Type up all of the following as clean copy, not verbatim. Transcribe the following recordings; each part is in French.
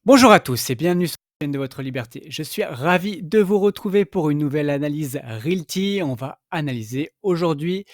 Bonjour à tous et bienvenue sur la chaîne de votre liberté. Je suis ravi de vous retrouver pour une nouvelle analyse Realty. On va analyser aujourd'hui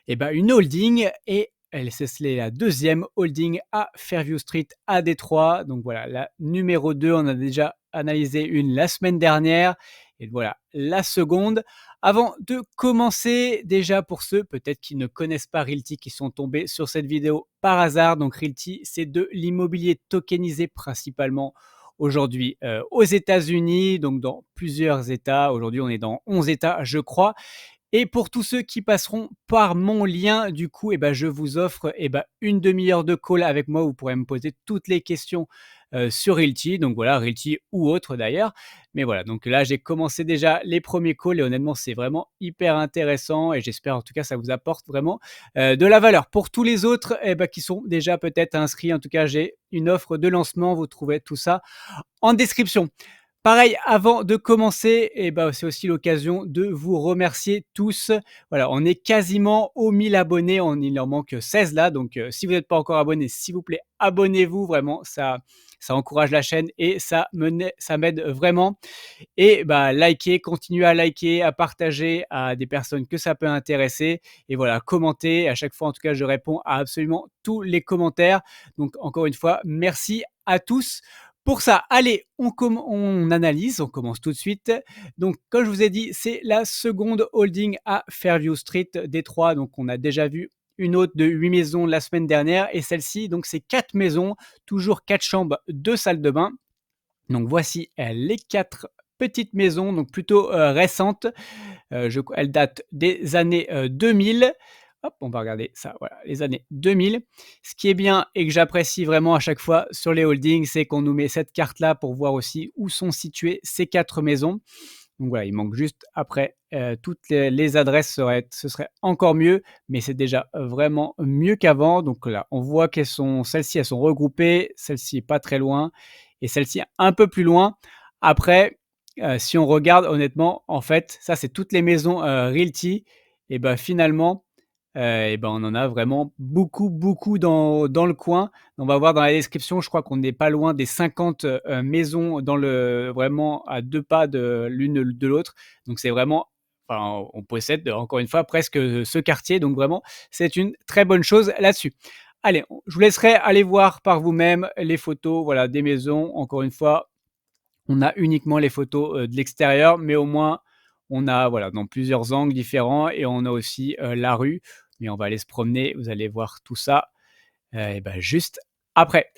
une holding et c'est la deuxième holding à Fairview Street à Détroit. Donc voilà, la numéro 2, on a déjà analysé une la semaine dernière et voilà la seconde. Avant de commencer, déjà pour ceux peut-être qui ne connaissent pas Realty, qui sont tombés sur cette vidéo par hasard, donc Realty, c'est de l'immobilier tokenisé principalement aujourd'hui aux États-Unis, donc dans plusieurs États. Aujourd'hui, on est dans 11 États, je crois. Et pour tous ceux qui passeront par mon lien, du coup, je vous offre une demi-heure de call avec moi. Vous pourrez me poser toutes les questions sur Realty. Donc voilà, Realty ou autre d'ailleurs. Mais voilà, donc là, j'ai commencé déjà les premiers calls et honnêtement, c'est vraiment hyper intéressant et j'espère en tout cas ça vous apporte vraiment de la valeur. Pour tous les autres qui sont déjà peut-être inscrits, en tout cas, j'ai une offre de lancement. Vous trouvez tout ça en description. Pareil, avant de commencer, c'est aussi l'occasion de vous remercier tous. Voilà, on est quasiment aux 1000 abonnés, il en manque 16 là, donc si vous n'êtes pas encore abonné, s'il vous plaît, abonnez-vous, vraiment, ça encourage la chaîne et ça m'aide vraiment. Et likez, continuez à liker, à partager à des personnes que ça peut intéresser et voilà, commentez. À chaque fois, en tout cas, je réponds à absolument tous les commentaires. Donc encore une fois, merci à tous. Pour ça, allez, on analyse, on commence tout de suite. Donc, comme je vous ai dit, c'est la seconde holding à Fairview Street, Détroit. Donc, on a déjà vu une autre de 8 maisons la semaine dernière et celle-ci, donc c'est 4 maisons, toujours 4 chambres, 2 salles de bain. Donc, voici les 4 petites maisons, donc plutôt récentes. Elles datent des années 2000. Hop, on va regarder ça, voilà, les années 2000. Ce qui est bien et que j'apprécie vraiment à chaque fois sur les holdings, c'est qu'on nous met cette carte-là pour voir aussi où sont situées ces 4 maisons. Donc voilà, il manque juste après toutes les adresses, ce serait encore mieux, mais c'est déjà vraiment mieux qu'avant. Donc là, on voit celles-ci, elles sont regroupées, celle-ci est pas très loin et celle-ci un peu plus loin. Après, si on regarde honnêtement, en fait, ça c'est toutes les maisons Realty et finalement, on en a vraiment beaucoup, beaucoup dans le coin. On va voir dans la description, je crois qu'on n'est pas loin des 50 maisons vraiment à 2 pas de l'une de l'autre. Donc c'est vraiment, enfin, on possède encore une fois presque ce quartier. Donc vraiment, c'est une très bonne chose là-dessus. Allez, je vous laisserai aller voir par vous-même les photos, voilà, des maisons. Encore une fois, on a uniquement les photos de l'extérieur, mais au moins, on a voilà, dans plusieurs angles différents et on a aussi la rue. Mais on va aller se promener, vous allez voir tout ça juste après.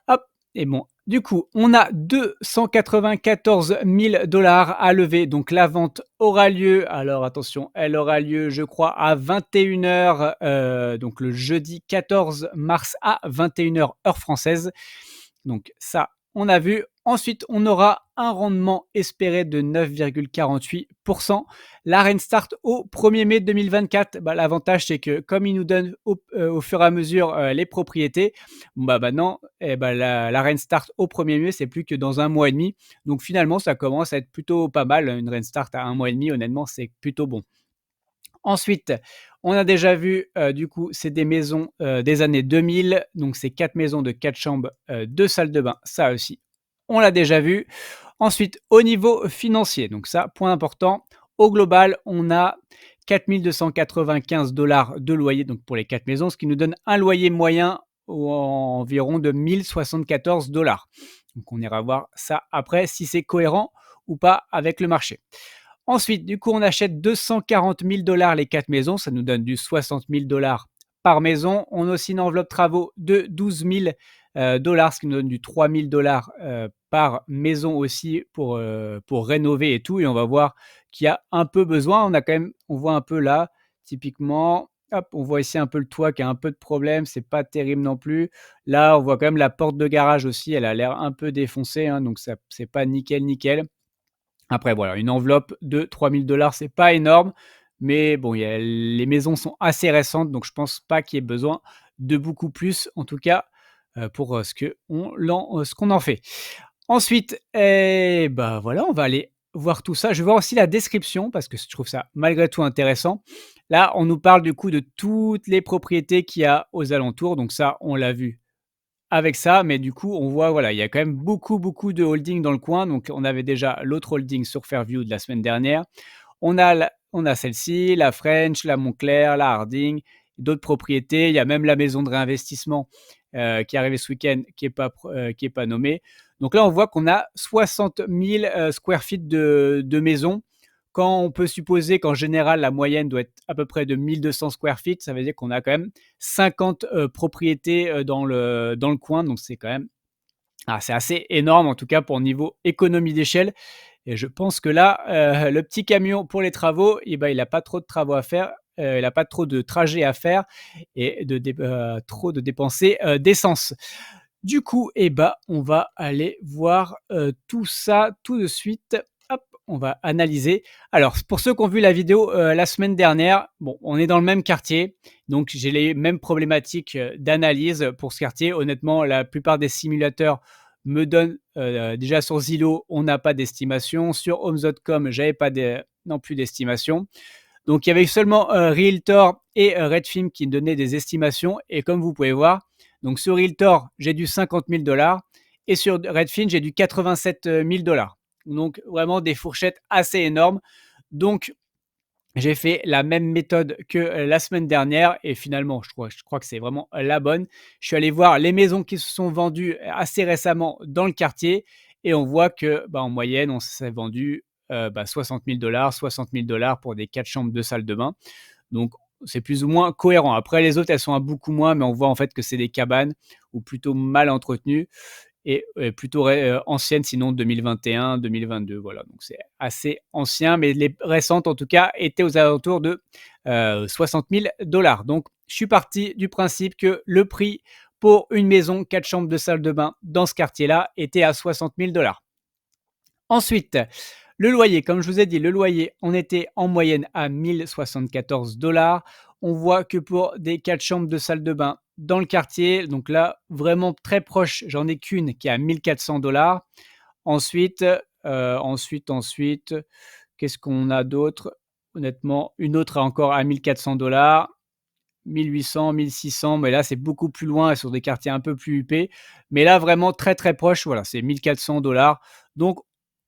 Hop, et bon, du coup, on a 294 000 dollars à lever. Donc la vente aura lieu, alors attention, elle aura lieu, je crois, à 21 heures, donc le jeudi 14 mars à 21 heures heure française. Donc ça, on a vu. Ensuite, on aura un rendement espéré de 9,48%. La reine start au 1er mai 2024. L'avantage, c'est que comme il nous donne au fur et à mesure les propriétés, maintenant, la reine start au 1er mai, c'est plus que dans un mois et demi. Donc finalement, ça commence à être plutôt pas mal. Une reine start à un mois et demi, honnêtement, c'est plutôt bon. Ensuite, on a déjà vu, du coup, c'est des maisons des années 2000. Donc, c'est 4 maisons de 4 chambres, 2 salles de bain. Ça aussi, on l'a déjà vu. Ensuite, au niveau financier, donc ça, point important. Au global, on a 4 295 $ de loyer donc pour les 4 maisons, ce qui nous donne un loyer moyen environ de 1 074 $. Donc, on ira voir ça après, si c'est cohérent ou pas avec le marché. Ensuite, du coup, on achète 240 000 $ les 4 maisons. Ça nous donne du 60 000 $ par maison. On a aussi une enveloppe travaux de 12 000 $, ce qui nous donne du 3 000 $ par maison aussi pour rénover et tout. Et on va voir qu'il y a un peu besoin. On voit un peu là, typiquement. Hop, on voit ici un peu le toit qui a un peu de problème. C'est pas terrible non plus. Là, on voit quand même la porte de garage aussi. Elle a l'air un peu défoncée. Donc, ça, c'est pas nickel, nickel. Après, voilà, une enveloppe de 3 000 $, c'est pas énorme, mais bon, les maisons sont assez récentes, donc je pense pas qu'il y ait besoin de beaucoup plus, en tout cas, pour ce qu'on en fait. Ensuite, voilà, on va aller voir tout ça. Je vais voir aussi la description parce que je trouve ça malgré tout intéressant. Là, on nous parle du coup de toutes les propriétés qu'il y a aux alentours, donc ça, on l'a vu avec ça, mais du coup, on voit, voilà, il y a quand même beaucoup, beaucoup de holdings dans le coin. Donc, on avait déjà l'autre holding sur Fairview de la semaine dernière. On a celle-ci, la French, la Moncler, la Harding, d'autres propriétés. Il y a même la maison de réinvestissement qui est arrivée ce week-end, qui est pas nommée. Donc là, on voit qu'on a 60 000 square feet de maisons. Quand on peut supposer qu'en général, la moyenne doit être à peu près de 1200 square feet, ça veut dire qu'on a quand même 50 propriétés dans le coin. Donc c'est quand même c'est assez énorme, en tout cas pour niveau économie d'échelle. Et je pense que là, le petit camion pour les travaux, eh ben, il a pas trop de travaux à faire, il a pas trop de trajets à faire et trop de dépenser, d'essence. Du coup, eh ben, on va aller voir, tout ça tout de suite. Hop, on va analyser. Alors, pour ceux qui ont vu la vidéo, la semaine dernière, bon, on est dans le même quartier, donc j'ai les mêmes problématiques, d'analyse pour ce quartier. Honnêtement, la plupart des simulateurs me donnent, déjà sur Zillow, on n'a pas d'estimation. Sur Homes.com, j'avais pas non plus d'estimation. Donc il y avait seulement, Realtor et Redfin qui me donnaient des estimations et comme vous pouvez voir, donc sur Realtor, j'ai du 50 000 et sur Redfin, j'ai du 87 000. Donc vraiment des fourchettes assez énormes. Donc j'ai fait la même méthode que, la semaine dernière et finalement, je crois que c'est vraiment la bonne. Je suis allé voir les maisons qui se sont vendues assez récemment dans le quartier et on voit que, bah, en moyenne, on s'est vendu, 60 000 pour des 4 chambres, 2 salles de bain. Donc c'est plus ou moins cohérent. Après les autres, elles sont à beaucoup moins, mais on voit en fait que c'est des cabanes ou plutôt mal entretenues et plutôt anciennes, sinon 2021-2022. Voilà, donc c'est assez ancien, mais les récentes en tout cas étaient aux alentours de 60 000 $. Donc je suis parti du principe que le prix pour une maison 4 chambres de salle de bain dans ce quartier-là était à 60 000 $. Ensuite, le loyer, comme je vous ai dit, le loyer, on était en moyenne à 1 074 $. On voit que pour des 4 chambres de salle de bain dans le quartier, donc là, vraiment très proche, j'en ai qu'une qui est à 1 400 $. Ensuite, qu'est-ce qu'on a d'autre? Honnêtement, une autre encore à 1 400 $, 1 800, 1 600, mais là, c'est beaucoup plus loin sur des quartiers un peu plus huppés. Mais là, vraiment très, très proche, voilà, c'est 1 400 $. Donc,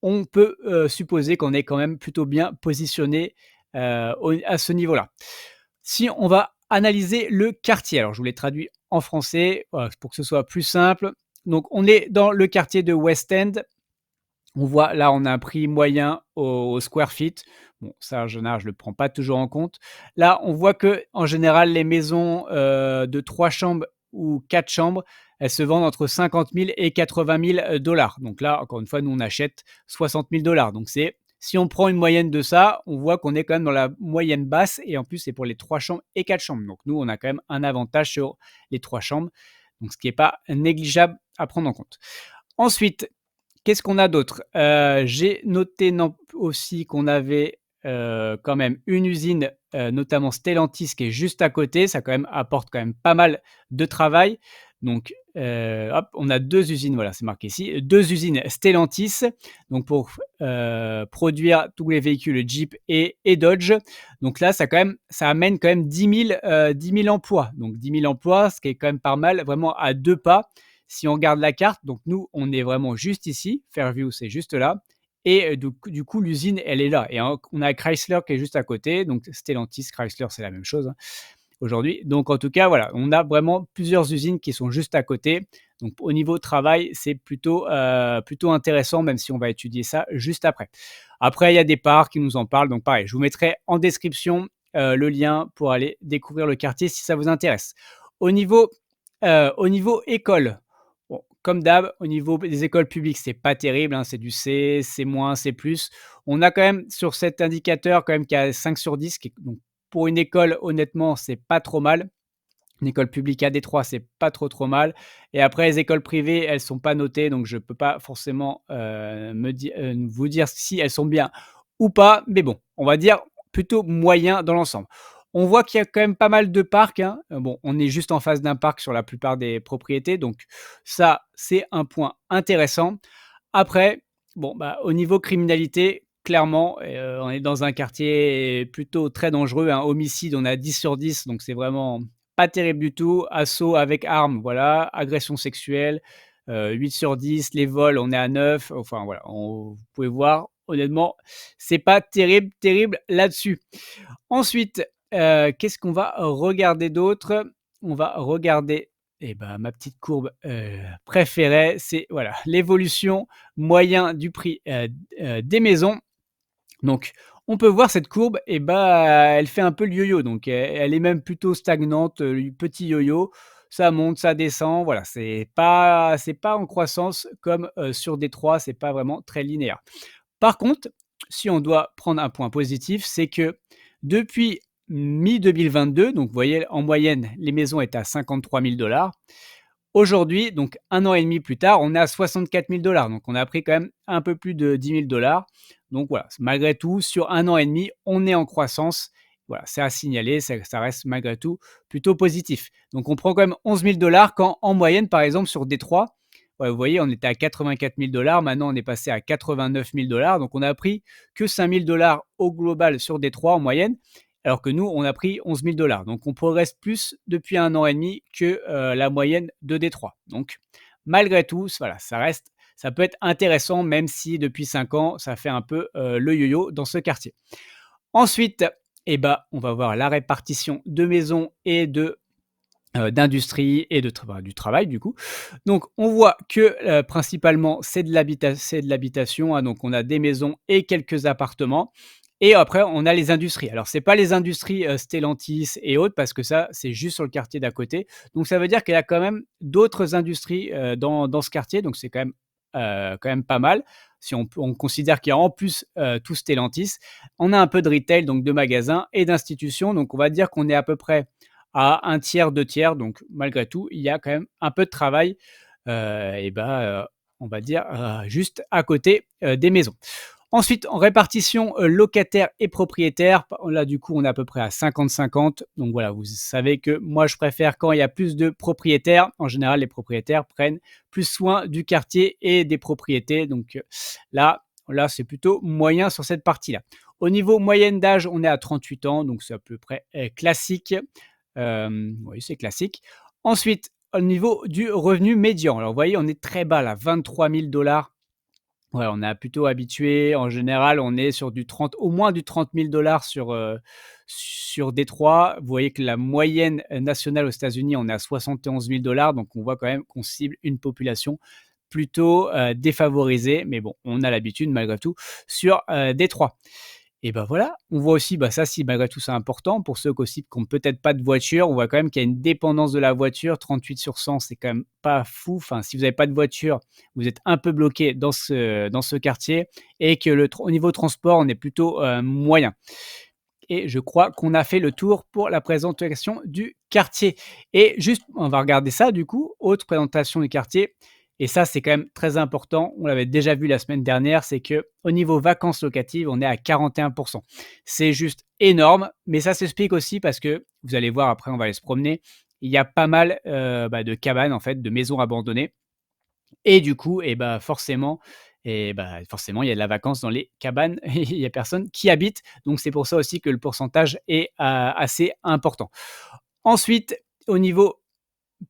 on peut supposer qu'on est quand même plutôt bien positionné à ce niveau-là. Si on va analyser le quartier, alors je vous l'ai traduit en français pour que ce soit plus simple. Donc, on est dans le quartier de West End. On voit là, on a un prix moyen au square feet. Bon, ça, en général, je ne le prends pas toujours en compte. Là, on voit que en général, les maisons de 3 chambres ou 4 chambres, elles se vendent entre 50 000 et 80 000 $. Donc là, encore une fois, nous, on achète 60 000 $. Donc si on prend une moyenne de ça, on voit qu'on est quand même dans la moyenne basse et en plus, c'est pour les 3 chambres et 4 chambres. Donc nous, on a quand même un avantage sur les 3 chambres. Donc ce qui n'est pas négligeable à prendre en compte. Ensuite, qu'est-ce qu'on a d'autre? J'ai noté aussi qu'on avait, quand même une usine, notamment Stellantis qui est juste à côté. Ça quand même apporte quand même pas mal de travail. Donc, hop, on a 2 usines, voilà, c'est marqué ici, 2 usines Stellantis, donc pour, produire tous les véhicules Jeep et Dodge. Donc là, ça amène quand même 10 000 emplois. Donc 10 000 emplois, ce qui est quand même pas mal, vraiment à 2 pas. Si on regarde la carte, donc nous, on est vraiment juste ici. Fairview, c'est juste là. Et du coup, l'usine, elle est là. Et on a Chrysler qui est juste à côté. Donc Stellantis, Chrysler, c'est la même chose hein, aujourd'hui. Donc en tout cas, voilà, on a vraiment plusieurs usines qui sont juste à côté. Donc au niveau travail, c'est plutôt intéressant, même si on va étudier ça juste après. Après, il y a des parts qui nous en parlent. Donc pareil, je vous mettrai en description le lien pour aller découvrir le quartier si ça vous intéresse. Au niveau école, bon, comme d'hab, au niveau des écoles publiques, c'est pas terrible, hein, c'est du C, C-, C+. On a quand même sur cet indicateur quand même qui a 5 sur 10, donc pour une école, honnêtement, c'est pas trop mal. Une école publique à Détroit, c'est pas trop mal. Et après, les écoles privées, elles sont pas notées, donc je peux pas forcément vous dire si elles sont bien ou pas. Mais bon, on va dire plutôt moyen dans l'ensemble. On voit qu'il y a quand même pas mal de parcs, hein. Bon, on est juste en face d'un parc sur la plupart des propriétés, donc ça, c'est un point intéressant. Après, bon, bah, au niveau criminalité, clairement, on est dans un quartier plutôt très dangereux, hein. Homicide, on a 10 sur 10, donc c'est vraiment pas terrible du tout. Assaut avec arme, voilà. Agression sexuelle, 8 sur 10. Les vols, on est à 9. Enfin voilà, vous pouvez voir, honnêtement, c'est pas terrible, terrible là-dessus. Ensuite, qu'est-ce qu'on va regarder d'autre? On va regarder, eh ben, ma petite courbe, préférée, c'est voilà, l'évolution moyen du prix, des maisons. Donc, on peut voir cette courbe et bah, elle fait un peu le yo-yo, donc elle est même plutôt stagnante, petit yo-yo. Ça monte, ça descend, voilà, c'est pas en croissance comme, sur Détroit, c'est pas vraiment très linéaire. Par contre, si on doit prendre un point positif, c'est que depuis mi-2022, donc vous voyez en moyenne, les maisons étaient à 53 000 $. Aujourd'hui, donc 1 an et demi plus tard, on est à 64 000 $. Donc on a pris quand même un peu plus de 10 000 $. Donc voilà, malgré tout, sur 1 an et demi, on est en croissance. Voilà, c'est à signaler, ça reste malgré tout plutôt positif. Donc on prend quand même 11 000 $ quand en moyenne, par exemple, sur Détroit, ouais, vous voyez, on était à 84 000 $, maintenant on est passé à 89 000 $. Donc on a pris que 5 000 $ au global sur Détroit en moyenne, alors que nous, on a pris 11 000 $. Donc on progresse plus depuis 1 an et demi que la moyenne de Détroit. Donc malgré tout, voilà, ça peut être intéressant, même si depuis 5 ans, ça fait un peu le yo-yo dans ce quartier. Ensuite, eh ben, on va voir la répartition de maisons et d'industrie et du travail du coup. Donc on voit que, principalement c'est de l'habitation, hein, donc on a des maisons et quelques appartements et après on a les industries. Alors c'est pas les industries, Stellantis et autres parce que ça, c'est juste sur le quartier d'à côté. Donc ça veut dire qu'il y a quand même d'autres industries, dans ce quartier, donc c'est quand même pas mal. Si on considère qu'il y a en plus, tout Stellantis. On a un peu de retail, donc de magasins et d'institutions, donc on va dire qu'on est à peu près à un tiers, 2 tiers. Donc malgré tout, il y a quand même un peu de travail, et bah, on va dire, juste à côté, des maisons. Ensuite, en répartition, locataires et propriétaires, là, du coup, on est à peu près à 50-50. Donc voilà, vous savez que moi, je préfère quand il y a plus de propriétaires. En général, les propriétaires prennent plus soin du quartier et des propriétés. Donc là, c'est plutôt moyen sur cette partie-là. Au niveau moyenne d'âge, on est à 38 ans, donc c'est à peu près, classique. Oui, c'est classique. Ensuite, au niveau du revenu médian, alors vous voyez, on est très bas là, 23 000 $. Ouais, on est plutôt habitué. En général, on est sur du 30, au moins du 30 000 $ sur Détroit. Vous voyez que la moyenne nationale aux États-Unis, on est à 71 000 $. Donc, on voit quand même qu'on cible une population plutôt défavorisée. Mais bon, on a l'habitude malgré tout sur Détroit. Et ben voilà, on voit aussi, bah ça si malgré tout c'est important pour ceux qui n'ont peut-être pas de voiture, on voit quand même qu'il y a une dépendance de la voiture, 38 sur 100, c'est quand même pas fou. Enfin, si vous n'avez pas de voiture, vous êtes un peu bloqué dans ce quartier et que au niveau transport, on est plutôt moyen. Et je crois qu'on a fait le tour pour la présentation du quartier. Et juste, on va regarder ça du coup, autre présentation du quartier. Et ça, c'est quand même très important. On l'avait déjà vu la semaine dernière, c'est que au niveau vacances locatives, on est à 41%. C'est juste énorme, mais ça s'explique aussi parce que vous allez voir après, on va aller se promener. Il y a pas mal de cabanes en fait, de maisons abandonnées et du coup, forcément, il y a de la vacance dans les cabanes et il y a personne qui habite. Donc c'est pour ça aussi que le pourcentage est, assez important. Ensuite, au niveau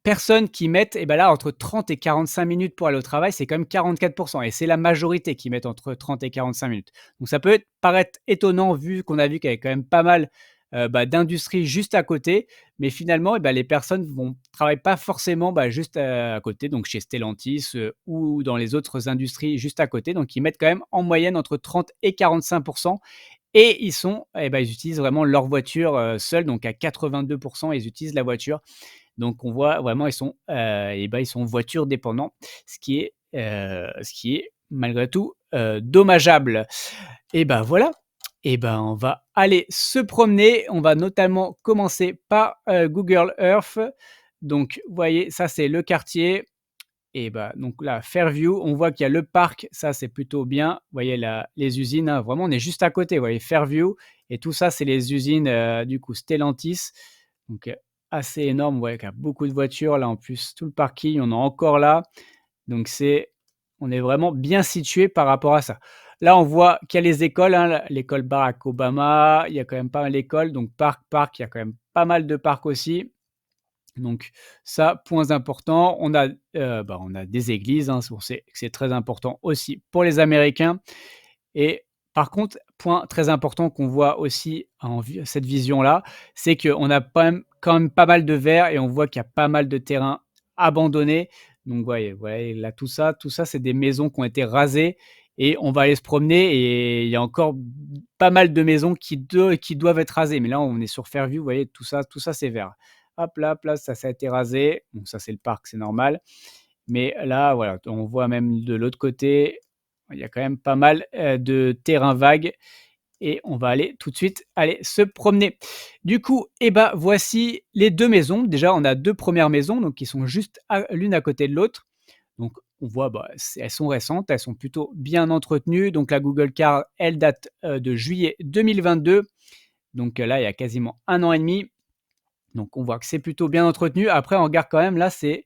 personnes qui mettent et ben là, entre 30 et 45 minutes pour aller au travail, c'est quand même 44 et c'est la majorité qui mettent entre 30 et 45 minutes. Donc ça peut paraître étonnant vu qu'on a vu qu'il y avait quand même pas mal, d'industries juste à côté, mais finalement, les personnes vont travaillent pas forcément, juste, à côté, donc chez Stellantis, ou dans les autres industries juste à côté. Donc ils mettent quand même en moyenne entre 30 et 45 et ils utilisent vraiment leur voiture, seuls, donc à 82 ils utilisent la voiture. Donc on voit vraiment ils sont voiture dépendants, ce qui est malgré tout, dommageable. Et ben voilà, et ben on va aller se promener. On va notamment commencer par, Google Earth. Donc vous voyez, ça c'est le quartier et bah, donc là, Fairview, on voit qu'il y a le parc, ça c'est plutôt bien. Vous voyez les usines, hein, vraiment on est juste à côté, vous voyez Fairview et tout ça c'est les usines, du coup Stellantis. Donc, assez énorme, vous voyez qu'il y a beaucoup de voitures là en plus, tout le parking, on est encore là. Donc on est vraiment bien situé par rapport à ça. Là, on voit qu'il y a les écoles, hein, l'école Barack Obama, il y a quand même pas mal d'écoles, donc parc, il y a quand même pas mal de parcs aussi. Donc ça, points importants. On a des églises, hein, on sait que c'est très important aussi pour les Américains. Et par contre, point très important qu'on voit aussi en cette vision-là, c'est qu'on a quand même pas mal de verre et on voit qu'il y a pas mal de terrains abandonnés. Donc voyez là tout ça, c'est des maisons qui ont été rasées et on va aller se promener et il y a encore pas mal de maisons qui doivent être rasées. Mais là, on est sur Fairview, vous voyez tout ça c'est vert. Hop là, ça a été rasé. Bon ça c'est le parc, c'est normal. Mais là, voilà, on voit même de l'autre côté, il y a quand même pas mal, de terrains vagues et on va aller tout de suite aller se promener. Du coup, voici les 2 maisons. Déjà, on a 2 premières maisons, donc qui sont juste l'une à côté de l'autre. Donc on voit, elles sont récentes, elles sont plutôt bien entretenues. Donc la Google Car, elle date, de juillet 2022. Donc, là, il y a quasiment 1 an et demi. Donc on voit que c'est plutôt bien entretenu. Après, on regarde quand même là, c'est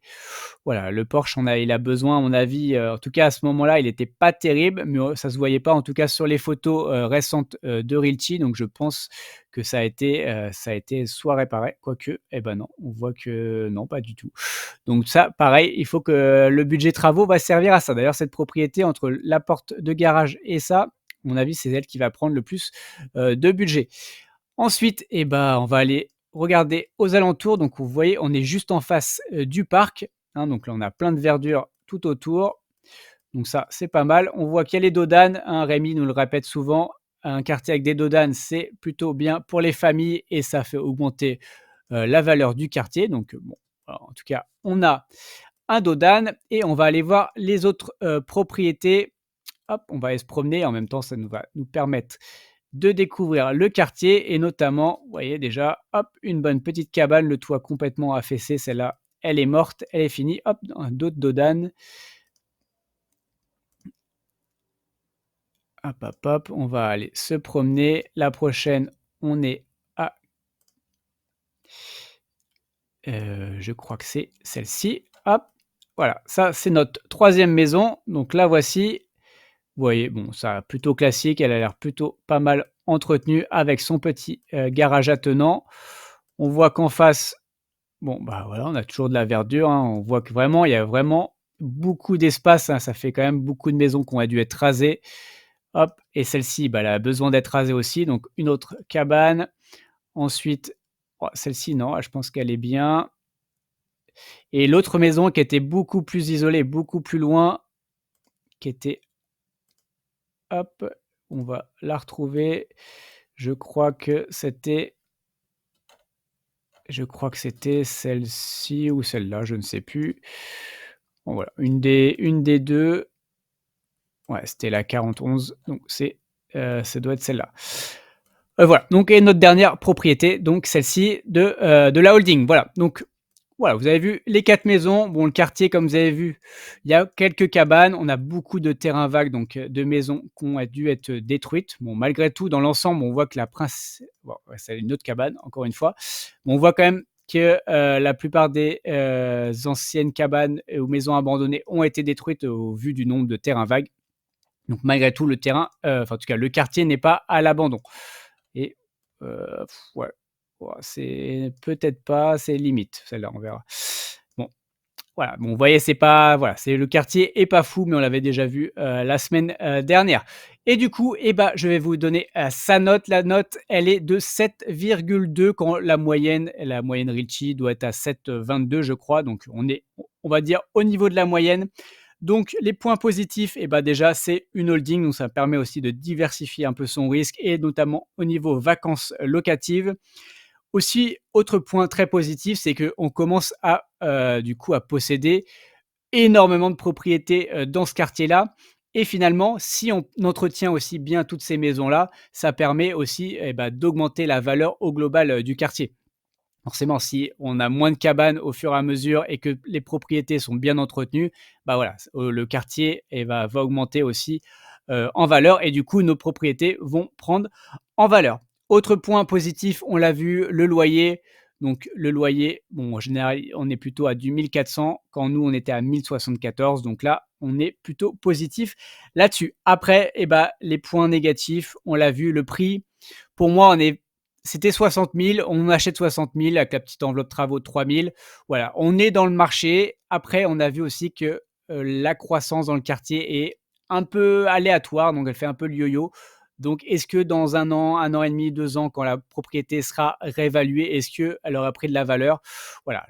voilà, le Porsche, il a besoin à mon avis, en tout cas à ce moment-là, il était pas terrible, mais ça se voyait pas en tout cas sur les photos, récentes, de Realty. Donc je pense que ça a été soit réparé, quoique, eh ben non, on voit que non, pas du tout. Donc ça, pareil, il faut que le budget travaux va servir à ça. D'ailleurs, cette propriété entre la porte de garage et ça, à mon avis, c'est elle qui va prendre le plus, de budget. Ensuite, on va aller regarder aux alentours. Donc, vous voyez, on est juste en face, du parc, hein, donc là, on a plein de verdure tout autour. Donc ça, c'est pas mal. On voit qu'il y a les dodanes, hein, Rémi nous le répète souvent, un quartier avec des dodanes, c'est plutôt bien pour les familles et ça fait augmenter, la valeur du quartier. Donc, bon, alors, en tout cas, on a un dodane et on va aller voir les autres, propriétés. Hop, on va aller se promener. En même temps, ça va nous permettre de découvrir le quartier et notamment, vous voyez déjà, hop, une bonne petite cabane, le toit complètement affaissé. Celle-là, elle est morte, elle est finie. Hop, d'autres dodanes. Hop, hop, hop, on va aller se promener. La prochaine, on est à, je crois que c'est celle-ci. Hop, voilà, ça c'est notre troisième maison. Donc la voici. Vous voyez, bon, ça plutôt classique, elle a l'air plutôt pas mal entretenue avec son petit, garage attenant. On voit qu'en face, bon, voilà, on a toujours de la verdure, hein. On voit que vraiment, il y a vraiment beaucoup d'espace, hein. Ça fait quand même beaucoup de maisons qui ont dû être rasées. Hop et celle-ci, elle a besoin d'être rasée aussi, donc une autre cabane. Ensuite, celle-ci non, je pense qu'elle est bien et l'autre maison qui était beaucoup plus isolée, beaucoup plus loin, qui était hop, on va la retrouver. Je crois que c'était celle-ci ou celle-là, je ne sais plus. Bon voilà, une des 2. Ouais, c'était la 41, donc ça doit être celle-là. Voilà, donc et notre dernière propriété, donc celle-ci de la holding. Voilà, donc voilà, vous avez vu les 4 maisons. Bon, le quartier, comme vous avez vu, il y a quelques cabanes. On a beaucoup de terrains vagues, donc de maisons qui ont dû être détruites. Bon, malgré tout, dans l'ensemble, on voit que ouais, c'est une autre cabane, encore une fois. Mais on voit quand même que la plupart des anciennes cabanes ou maisons abandonnées ont été détruites au vu du nombre de terrains vagues. Donc malgré tout, le terrain, enfin en tout cas, le quartier n'est pas à l'abandon. Et ouais, ouais, c'est peut-être pas, c'est limite celle-là, on verra. Bon, voilà, bon, vous voyez, c'est pas voilà, c'est le quartier est pas fou, mais on l'avait déjà vu, la semaine, dernière et du coup, je vais vous donner, sa note. La note, elle est de 7,2 quand la moyenne Ricci doit être à 7,22 je crois, donc on va dire au niveau de la moyenne. Donc les points positifs, déjà, c'est une holding, donc ça permet aussi de diversifier un peu son risque et notamment au niveau vacances locatives. Aussi, autre point très positif, c'est qu'on commence du coup, à posséder énormément de propriétés, dans ce quartier-là et finalement, si on entretient aussi bien toutes ces maisons-là, ça permet aussi, d'augmenter la valeur au global, du quartier. Forcément, si on a moins de cabanes au fur et à mesure et que les propriétés sont bien entretenues, voilà, le quartier va augmenter aussi, en valeur et du coup, nos propriétés vont prendre en valeur. Autre point positif, on l'a vu, le loyer. Donc le loyer, bon, en général, on est plutôt à du 1 400 quand nous, on était à 1 074. Donc là, on est plutôt positif là-dessus. Après, les points négatifs, on l'a vu, le prix. Pour moi, on est c'était 60 000, on achète 60 000 avec la petite enveloppe travaux de 3 000. Voilà, on est dans le marché. Après, on a vu aussi que, la croissance dans le quartier est un peu aléatoire, donc elle fait un peu le yo-yo. Donc est-ce que dans 1 an et demi, 2 ans, quand la propriété sera réévaluée, est-ce qu'elle aura pris de la valeur? Voilà,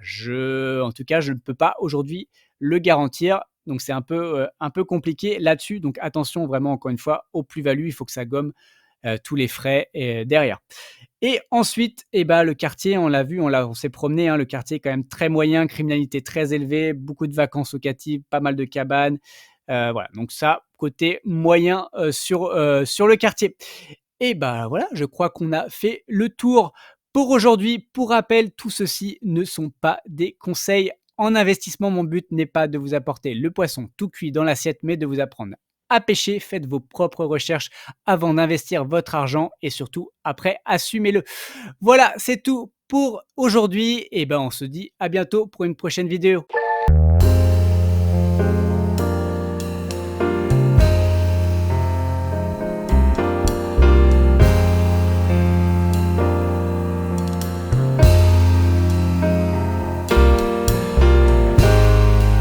en tout cas, je ne peux pas aujourd'hui le garantir. Donc c'est un peu compliqué là-dessus. Donc attention vraiment, encore une fois, aux plus-values, il faut que ça gomme, tous les frais et derrière. Et ensuite, eh ben, le quartier, on l'a vu, on s'est promené, hein, le quartier est quand même très moyen, criminalité très élevée, beaucoup de vacances locatives, pas mal de cabanes, voilà, donc ça, côté moyen, sur le quartier. Et bah, voilà, je crois qu'on a fait le tour pour aujourd'hui. Pour rappel, tout ceci ne sont pas des conseils en investissement. Mon but n'est pas de vous apporter le poisson tout cuit dans l'assiette, mais de vous apprendre à pêcher. Faites vos propres recherches avant d'investir votre argent et surtout après, assumez-le. Voilà, c'est tout pour aujourd'hui et ben, on se dit à bientôt pour une prochaine vidéo.